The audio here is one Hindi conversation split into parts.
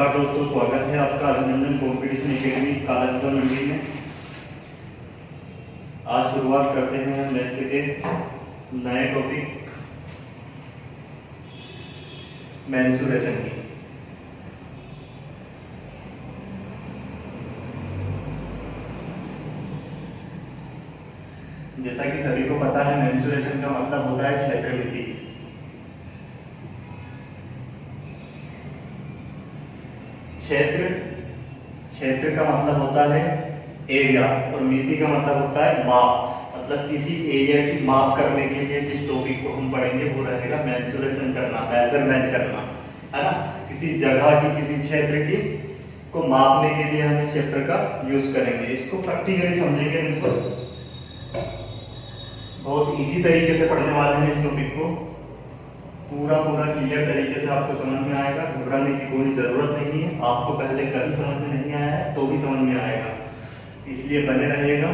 नमस्कार दोस्तों, स्वागत है आपका अभिनंदन कॉम्पिटिशन एकेडमी कालांतर मंडी में। आज शुरुआत करते हैं हम मैथ्स के नए टॉपिक मेंसुरेशन की। जैसा कि सभी को पता है, मेंसुरेशन का मतलब होता है क्षेत्रमिति। क्षेत्र का मतलब होता है एरिया और मिति का मतलब होता है माप। मतलब किसी एरिया की माप करने के लिए जिस टॉपिक को हम पढ़ेंगे वो रहेगा मेंसुरेशन करना, मेजरमेंट करना, है ना। किसी जगह की, किसी क्षेत्र की को मापने के लिए हम इस चैप्टर का यूज करेंगे। इसको प्रैक्टिकली समझेंगे, बिल्कुल बहुत इजी तरीके से पढ़ने वाले हैं। इस टॉपिक को पूरा क्लियर तरीके से आपको समझ में आएगा। घबराने की कोई जरूरत नहीं है। आपको पहले कभी समझ में नहीं आया है तो भी समझ में आएगा, इसलिए बने रहिएगा।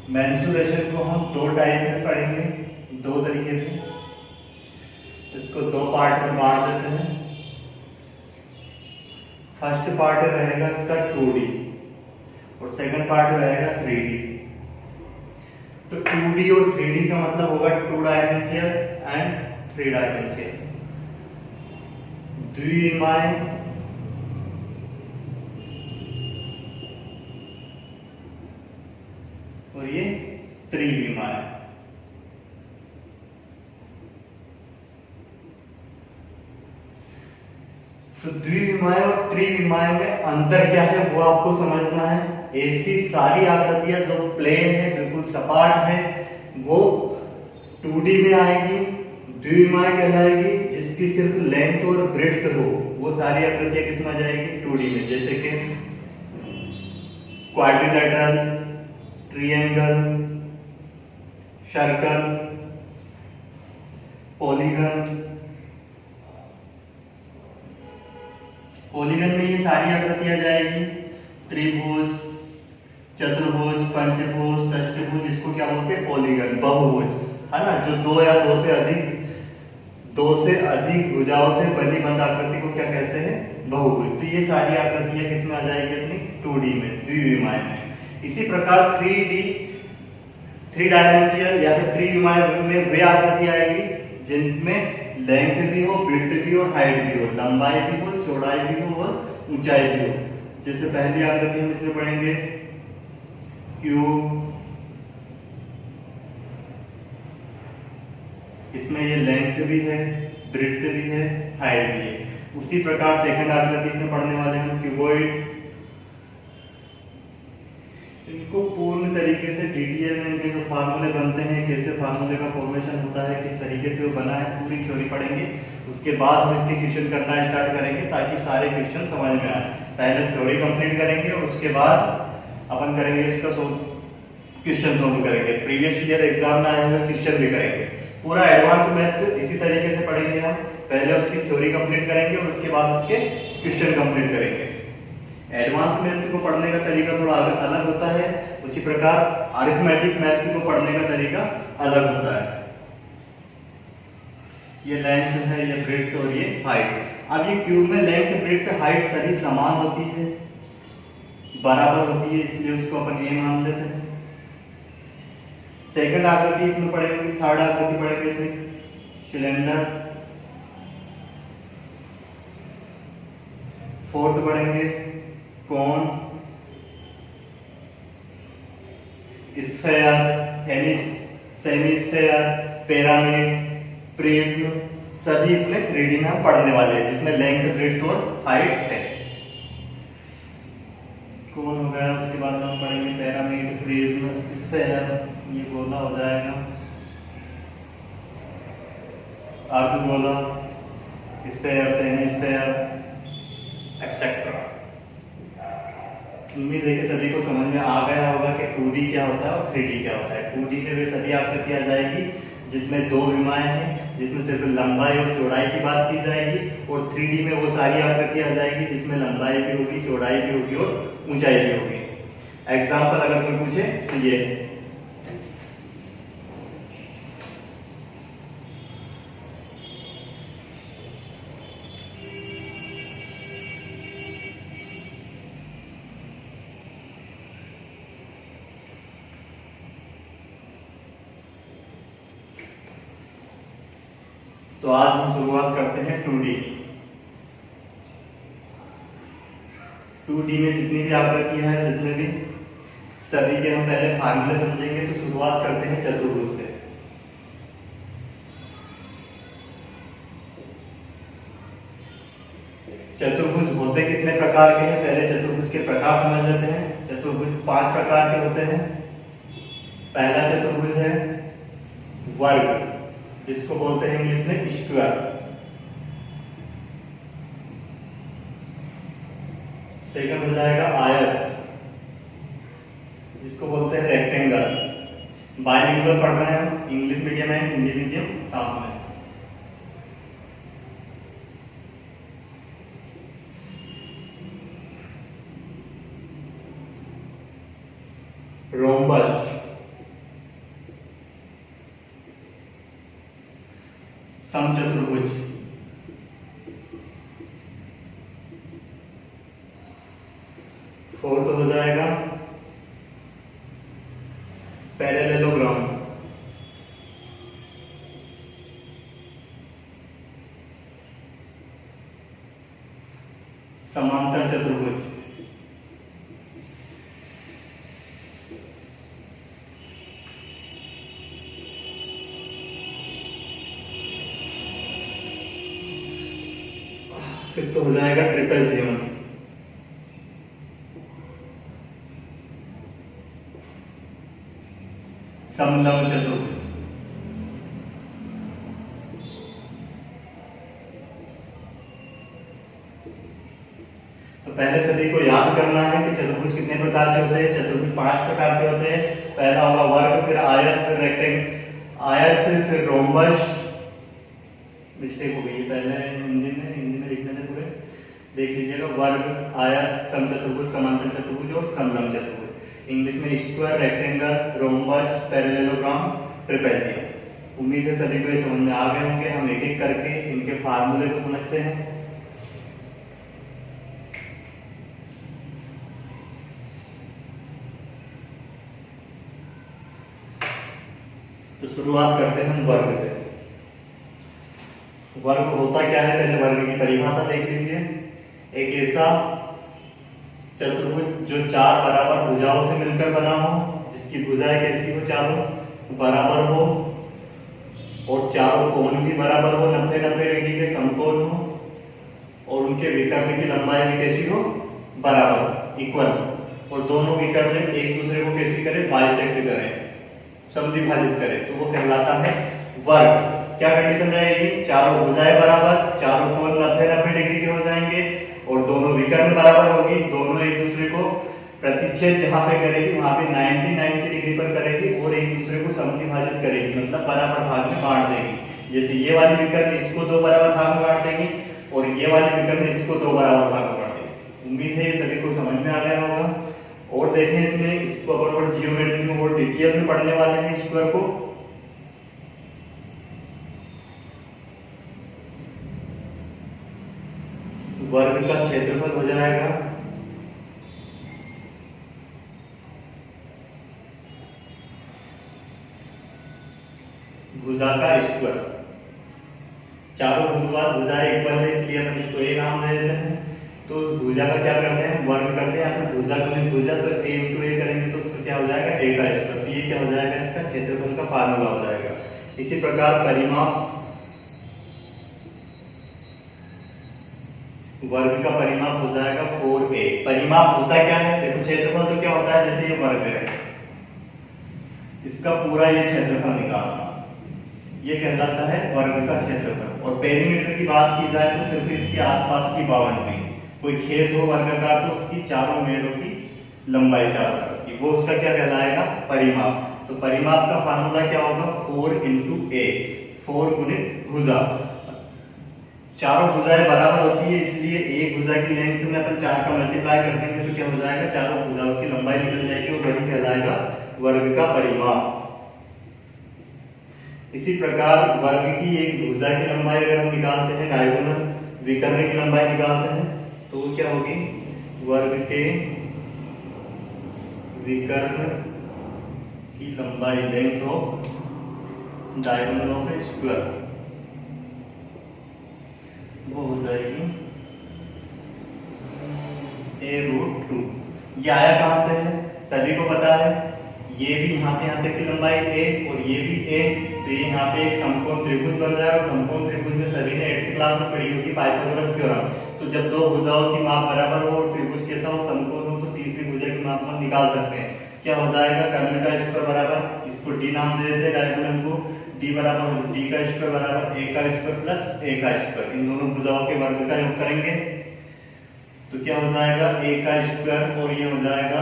मेंसुरेशन को हम दो टाइप में पढ़ेंगे, दो तरीके से। इसको दो पार्ट में बांट देते हैं। फर्स्ट पार्ट रहेगा इसका 2D और सेकंड पार्ट रहेगा 3D। तो 2D और 3D का मतलब होगा 2 डायमेंशियल एंड 3 डायमेंशियल। द्विविमाय और ये त्रिविमाय। तो द्विविमाय और त्रिविमाय में अंतर क्या है वो आपको समझना है। ऐसी सारी आकृतियां जो प्लेन है, बिल्कुल सपाट है, वो 2D में आएगी। द्विविमाय कहलाएगी जिसकी सिर्फ लेंथ और ब्रेड्थ हो, वो सारी आकृतियां किसमें आ जाएगी? 2D में। जैसे कि quadrilateral, triangle, circle, polygon. Polygon में ये सारी आकृतियां जाएगी। त्रिभुज, चतुर्भुज, पंचभुज, षष्ठभुज, इसको क्या बोलते हैं? पॉलीगन, बहुभुज, है ना। जो दो या दो से अधिक भुजाओं से बनी बंद आकृति को क्या कहते हैं? बहुभुज। तो ये सारी आकृतियां किसमें आ जाएगी? अपनी 2D में, द्विविमाय में। इसी प्रकार 3 डायमेंशियल या फिर त्रिविमाय में वे आकृति आएगी जिनमें लेंथ भी हो, ब्रेड्थ भी हो, हाइट भी हो, लंबाई भी हो, चौड़ाई भी हो और ऊंचाई भी हो। जैसे पहली आकृति हम इसमें पढ़ेंगे क्यूब। इसमें ये लेंथ भी है, ब्रेड्थ भी है, हाइट भी है। उसी प्रकार सेकंड आकृति में पढ़ने वाले हम क्यूबॉइड। इनको पूर्ण तरीके से डिटेल में इनके जो फार्मूले बनते हैं, कैसे फार्मूले का फॉर्मेशन होता है, किस तरीके से वो बना है, पूरी थ्योरी पढ़ेंगे। उसके बाद हम इसके क्वेश्चन करना स्टार्ट करेंगे ताकि सारे क्वेश्चन समझ में आए। पहले थ्योरी कंप्लीट करेंगे और उसके बाद अपन करेंगे इसका क्वेश्चन सोल्व करेंगे। प्रीवियस ईयर एग्जाम में आए हुए क्वेश्चन भी करेंगे। पूरा एडवांस मैथ्स इसी तरीके से पढ़ेंगे हम। पहले उसकी थ्योरी कंप्लीट करेंगे और उसके बाद उसके क्वेश्चन कंप्लीट करेंगे। एडवांस मैथ्स को पढ़ने का तरीका थोड़ा अलग होता है, उसी प्रकार अरिथमेटिक मैथ्स को पढ़ने का तरीका अलग होता है। ये लेंथ है, ये ब्रेड्थ और ये हाइट। अब ये क्यूब में लेंथ, ब्रेड्थ, हाइट सभी समान होती है, बराबर होती है, इसलिए उसको अपन ए मान लेते हैं। सेकंड आकृति इसमें पढ़ेंगे, थर्ड आकृति पढ़ेंगे इसमें सिलेंडर। फोर्थ पढ़ेंगे कोन, स्फेयर, सेमीस्फेयर, पिरामिड, प्रिज्म, सभी इसमें 3D में हम पढ़ने वाले हैं, जिसमें लेंथ, ब्रेड्थ और हाइट है। कोन हो गया, उसके बाद हम पढ़ेंगे पिरामिड, प्रिज्म, स्फेयर, ये गोला हो जाएगा, आर्कगोला, स्फेयर, सेमीस्फेयर, एक्सेट्रा। उम्मीद है कि सभी को समझ में आ गया होगा कि 2D क्या होता है और 3D क्या होता है। 2D में वे सभी आकृतियां आ जाएगी जिसमें दो विमाएं हैं, जिसमें सिर्फ लंबाई और चौड़ाई की बात की जाएगी, और 3D में वो सारी आकृतियां आ जाएगी जिसमें लंबाई भी होगी, चौड़ाई भी होगी और ऊंचाई भी होगी। एग्जाम्पल अगर कोई पूछे तो ये तो आज हम शुरुआत करते हैं 2D की। 2D में जितनी भी आकृतियां हैं, जितने भी सभी के हम पहले फार्मूले समझेंगे। तो शुरुआत करते हैं चतुर्भुज से। चतुर्भुज होते कितने प्रकार के हैं, पहले चतुर्भुज के प्रकार समझ लेते हैं। चतुर्भुज 5 प्रकार के होते हैं। पहला चतुर्भुज है वर्ग, जिसको बोलते हैं इंग्लिश में स्क्वायर। सेकंड हो जाएगा आयत, जिसको बोलते हैं रेक्टेंगल। बाइलिंगुअल पढ़ रहे हैं, इंग्लिश मीडियम है, हिंदी मीडियम साथ में। रोम्बस, समचतुर्भुज, फोर्थ हो जाएगा पैरेललोग्राम, समांतर चतुर्भुज। फिर तो हो जाएगा ट्रिपेजियम, समलंब चतुर्भुज। तो पहले सभी को याद करना है कि चतुर्भुज कितने प्रकार के होते हैं। चतुर्भुज 5 प्रकार के होते हैं। पहला होगा वर्ग, फिर आयत, फिर रेक्टेंगल, आयत, फिर रोम्बस। मिस्टेक हो गई है, पहले हिंदी में लिखने में पूरे देख लीजिएगा। वर्ग, आयत, समचतुर्भुज, समांतर चतुर्भुज और समलंब चतुर्भुज। इंग्लिश में square, rectangle, rhombus, parallelogram, trapezium. उम्मीद है सभी को ये समझ में आ गए होंगे। हम एक एक करके इनके फार्मूले को समझते हैं। तो शुरुआत करते हैं हम वर्ग से। वर्ग होता क्या है, पहले वर्ग की परिभाषा देख लीजिए। एक ऐसा चतुर्भुज जो 4 बराबर भुजाओं से मिलकर बना हो, जिसकी भुजाएं कैसी हो, चारों बराबर हो और चारों कोण भी बराबर हो, 90-90 डिग्री के समकोण हो, और उनके विकर्ण की लंबाई भी कैसी हो, बराबर, इक्वल, और दोनों विकर्ण एक दूसरे को कैसी करें, बाइसेक्ट करें, समद्विभाजित करें, तो वो कहलाता है वर्ग। क्या कंडीशन रहेगी, चारों भुजाएं बराबर, चारों कोण 90-90 डिग्री के हो जाएंगे और दोनों विकर्ण बराबर होगी। दोनों एक दूसरे को प्रतिच्छेद जहां पे करेगी वहां पे 90-90 डिग्री पर करेगी और एक दूसरे को समद्विभाजित करेगी, मतलब बराबर भाग में बांट देगी। जैसे ये वाली विकर्ण इसको 2 बराबर भाग में बांट देगी और ये वाली विकर्ण इसको 2 बराबर भाग में बांट देगी। उम्मीद है ये सभी को समझ में आ गया होगा। और देखें इसमें, इसको अपन और जियोमेट्री में और डिटेल में पढ़ने वाले हैं स्क्वायर को। वर्ग का क्षेत्रफल हो जाएगा भुजा का स्क्वायर। चारों भुजाएं इक्वल है, इसलिए अपन इसको ए नाम दे देते हैं। तो उस भुजा का क्या करते हैं, वर्ग करते हैं। या फिर भुजा को भुजा तो a इंटू ए करेंगे तो उसका क्या हो जाएगा, a का स्क्वायर। तो ये क्या हो जाएगा, इसका क्षेत्रफल का फार्मूला हो जाएगा। इसी प्रकार परिमाप, वर्ग का परिमाप हो जाएगा 4a। परिमाप होता क्या है, देखो क्षेत्रफल तो क्या होता है, जैसे ये वर्ग है, इसका पूरा ये क्षेत्रफल निकालना, ये कहलाता है वर्ग का क्षेत्रफल। और पेरीमीटर की बात की जाए तो सिर्फ इसके आसपास की बाउंड्री, कोई खेत हो वर्गाकार तो उसकी चारों मेड़ों की लंबाई चारों तरफ की, वो उसका क्या कहलाएगा, परिमाप। तो परिमाप का फार्मूला क्या होगा, 4 इंटू ए, 4 गुणित भुजा। चारों भुजाएं बराबर होती है, इसलिए एक भुजा की लेंथ में अपन 4 का मल्टीप्लाई कर देंगे तो क्या हो जाएगा, चारों भुजाओं की लंबाई निकल जाएगी और वही कहलाएगा वर्ग का परिमाप। इसी प्रकार वर्ग की एक भुजा की लंबाई अगर हम निकालते हैं, डायगोनल विकर्ण की लंबाई निकालते हैं, तो वो क्या होगी, वर्ग के विकर्ण की लंबाई, length of diagonal of A square. वो हो जाएगी a√2। ये आया कहाँ से है, सभी को पता है, ये भी यहाँ से यहाँ तक की लंबाई a और ये भी a, तो ये यहाँ पे एक समकोण त्रिभुज बन रहा है। और समकोण त्रिभुज में सभी ने 8th क्लास में पढ़ी होगी पाइथागोरस थ्योरम। तो जब दो भुजाओं की माप बराबर हो और त्रिभुज कैसा हो, समकोण हो, तो तीसरी भुजा की माप हम निकाल सकते हैं। क्या हो जाएगा, कर्ण का स्क्वायर बराबर, इसको d नाम दे देते हैं डायगोनल को, d बराबर d का स्क्वायर बराबर a का स्क्वायर प्लस a का स्क्वायर, इन दोनों भुजाओं के वर्ग का योग करेंगे तो क्या हो जाएगा a का स्क्वायर और ये हो जाएगा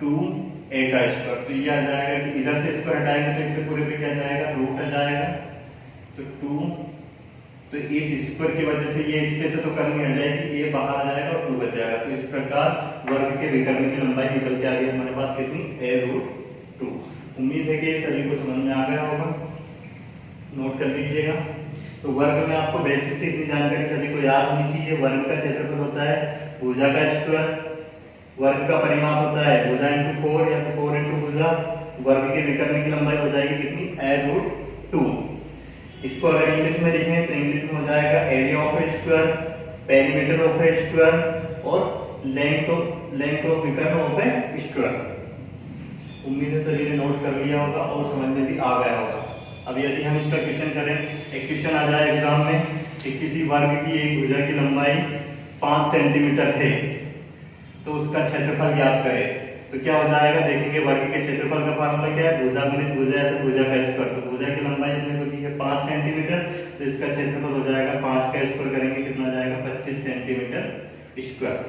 2a का स्क्वायर। तो ये आ जाएगा कि इधर से स्क्वायर हटाएंगे तो इसके पूरे पे क्या जाएगा, रूट आ जाएगा। तो 2, तो इस स्क्वायर की वजह से ये इस पे से तो कमी हट जाएगी, ये बाहर आ जाएगा और 2 बच जाएगा। तो इस प्रकार वर्ग के विकर्ण की लंबाई निकल के आ गई हमारे पास कितनी, a√2। उम्मीद है कि ये सभी को समझ में आ गया होगा, नोट कर लीजिएगा। तो वर्ग में आपको बेसिक से इतनी जानकारी सभी को याद होनी चाहिए। वर्ग का क्षेत्रफल होता है भुजा का स्क्वायर, वर्ग का परिमाप होता है भुजा इंटू 4 या 4 इंटू भुजा, वर्ग के विकर्ण की लंबाई हो जाएगी कितनी, a√2। इसको अगर इंग्लिश में लिखें तो इंग्लिश में हो जाएगा area of A square, perimeter of A square और लेंथ ऑफ विकर्ण ऑफ ए स्क्वायर। उम्मीद है सभी ने नोट कर लिया होगा और समझ में भी आ गया होगा। अब यदि हम इसका क्वेश्चन करें, एक क्वेश्चन आ जाए एग्जाम में कि किसी वर्ग की एक भुजा की लंबाई 5 सेंटीमीटर है तो उसका क्षेत्रफल ज्ञात करें। तो क्या हो जाएगा, देखेंगे वर्ग के क्षेत्रफल का फार्मूला क्या है, भुजा गुणित भुजा है तो भुजा का स्क्वायर। तो भुजा की लंबाई हमने को दी है 5 सेंटीमीटर, तो इसका क्षेत्रफल हो जाएगा 5 का स्क्वायर करेंगे कितना जाएगा, 25 सेंटीमीटर स्क्वायर।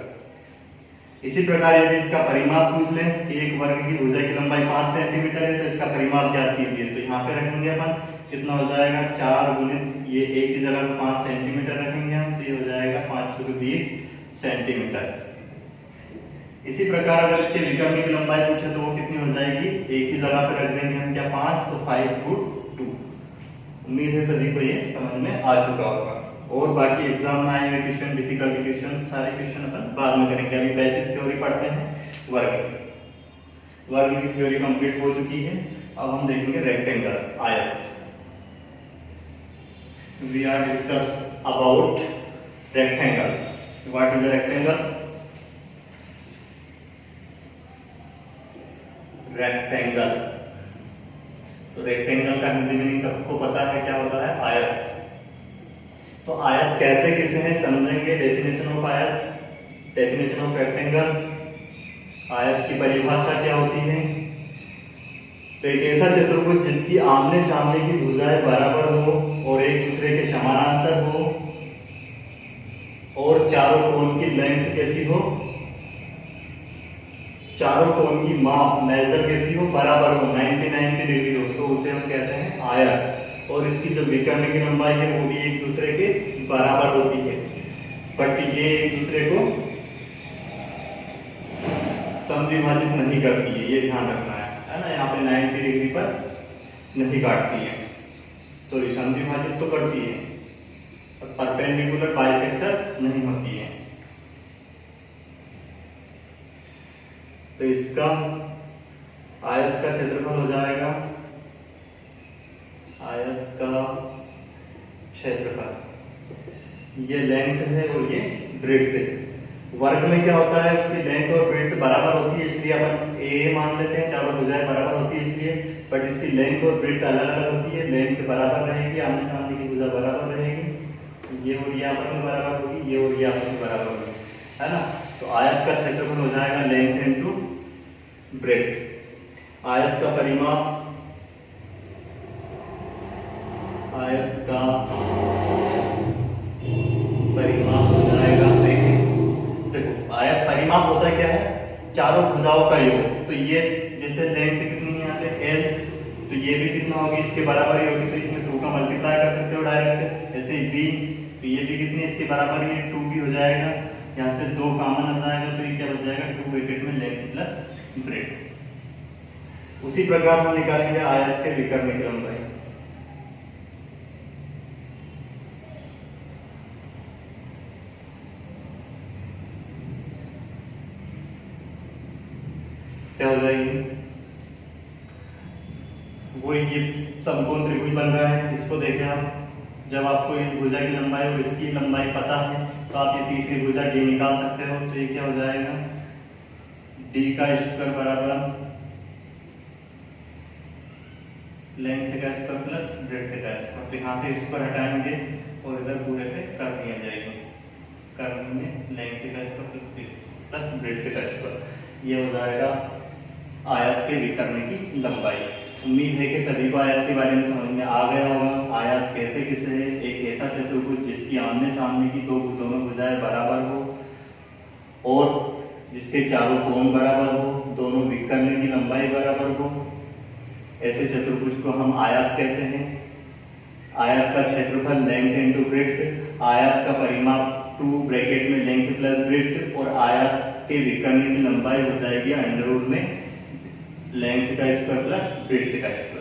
इसी प्रकार यदि इसका परिमाप पूछ लें कि एक वर्ग की भुजा की लंबाई 5 सेंटीमीटर है तो इसका परिमाप ज्ञात कीजिए। तो यहाँ पे रखेंगे अपन, कितना हो जाएगा, 4 गुणित ये एक की जगह 5 सेंटीमीटर रखेंगे हम, तो ये हो जाएगा 5 × 20 सेंटीमीटर। इसी प्रकार अगर इसके विकर्ण की लंबाई पूछे तो वो कितनी हो जाएगी, एक ही जगह पे रख देंगे हम क्या 5, तो 5√2। उम्मीद है सभी को ये समझ में आ चुका होगा। और बाकी एग्जाम में आए हुए क्वेश्चन, डिफिकल्ट क्वेश्चन, सारे क्वेश्चन अपन बाद में करेंगे। अभी बेसिक थ्योरी पढ़ते हैं वर्ग की थ्योरी कंप्लीट हो चुकी है। अब हम देखेंगे रेक्टेंगल, आयत। We are discuss about rectangle. What is a rectangle? Rectangle, तो रेक्टेंगल का हिंदी मीनिंग सबको पता है, क्या होता है, आयत। तो आयत कहते किसे हैं समझेंगे। डेफिनेशन ऑफ आयत, डेफिनेशन ऑफ रेक्टेंगल, आयत की परिभाषा क्या होती है। तो एक ऐसा चतुर्भुज जिसकी आमने सामने की भुजाएं बराबर हो और एक दूसरे के समानांतर हो और चारों कोण की लेंथ कैसी हो, चारों कोण की माप मेजर कैसी हो, बराबर हो, 90 डिग्री हो, तो उसे हम कहते हैं आयत। और इसकी जो विकर्ण की लंबाई है वो भी एक दूसरे के बराबर होती है, बट ये एक दूसरे को समद्विभाजित नहीं करती है, ये ध्यान रखना है ना। यहाँ पे 90 डिग्री पर नहीं काटती है, सॉरी समद्विभाजित तो करती है, पर परपेंडिकुलर बाइसेक्टर नहीं होती है। तो इसका आयत का क्षेत्रफल हो जाएगा, आयत का क्षेत्रफल, ये लेंथ है और ये ब्रेड्थ है। वर्ग में क्या होता है, उसकी लेंथ और ब्रेड्थ बराबर होती है, इसलिए अपन ए मान लेते हैं, चारों भुजाएं बराबर होती है इसलिए। बट इसकी लेंथ और ब्रेड्थ अलग अलग होती है। लेंथ बराबर रहेगी, आमने सामने की भुजा बराबर रहेगी, ये और ये आपस में बराबर होगी, ये और ये आपस में बराबर होगी, है ना। तो आयत का क्षेत्रफल हो जाएगा लेंथ इनटू ब्रेड्थ। आयत का परिमाप, आयत का परिमाप हो जाएगा, देखो आयत परिमाप होता है क्या है, चारों भुजाओं का योग। तो ये जैसे लेंथ कितनी है यहाँ पे l, तो ये भी कितना होगी, इसके बराबर ही होगी, तो इसमें 2 का मल्टीप्लाई कर सकते हो डायरेक्ट। ऐसे b, तो ये भी कितनी इसके बराबर ही है, 2 भी हो जाएगा। यहाँ से 2 कॉमन आ जाएगा, तो ये क्या हो जाएगा, 2 ब्रैकेट में लेंथ प्लस ब्रेड्थ। उसी प्रकार हम निकालेंगे आयत के विकर्ण की लंबाई। क्या हो जाएगी, वो ये समकोण त्रिभुज बन रहा है, इसको देखें आप, जब आपको इस भुजा की लंबाई और इसकी लंबाई पता है तो आप ये तीसरी भुजा डी निकाल सकते हो। तो ये क्या हो जाएगा, डी का स्क्वायर बराबर लेंथ का स्क्वायर प्लस ब्रेड्थ का स्क्वायर। तो यहाँ से स्क्वायर हटाएंगे और इधर पूरे पे कर दिया जाएगा, कर में लेंथ का स्क्वायर प्लस ब्रेड्थ का स्क्वायर। ये हो जाएगा आयत के विकर्ण की लंबाई। उम्मीद है कि सभी को आयत के बारे में समझ में आ गया होगा। आयत कहते किसे है, एक ऐसा चतुर्भुज जिसकी आमने सामने की दोनों भुजाएं बराबर हो और जिसके चारों कोण बराबर हो, दोनों विकर्ण की लंबाई बराबर हो, ऐसे चतुर्भुज को हम आयत कहते हैं। आयत का क्षेत्रफल लेंथ इनटू ब्रेड्थ, आयत का परिमाप 2 ब्रैकेट में लेंथ प्लस ब्रेड्थ और आयत के विकर्ण की लंबाई हो जाएगी अंडर रूट में लेंथ का स्क्वायर प्लस ब्रेड्थ का स्क्वायर।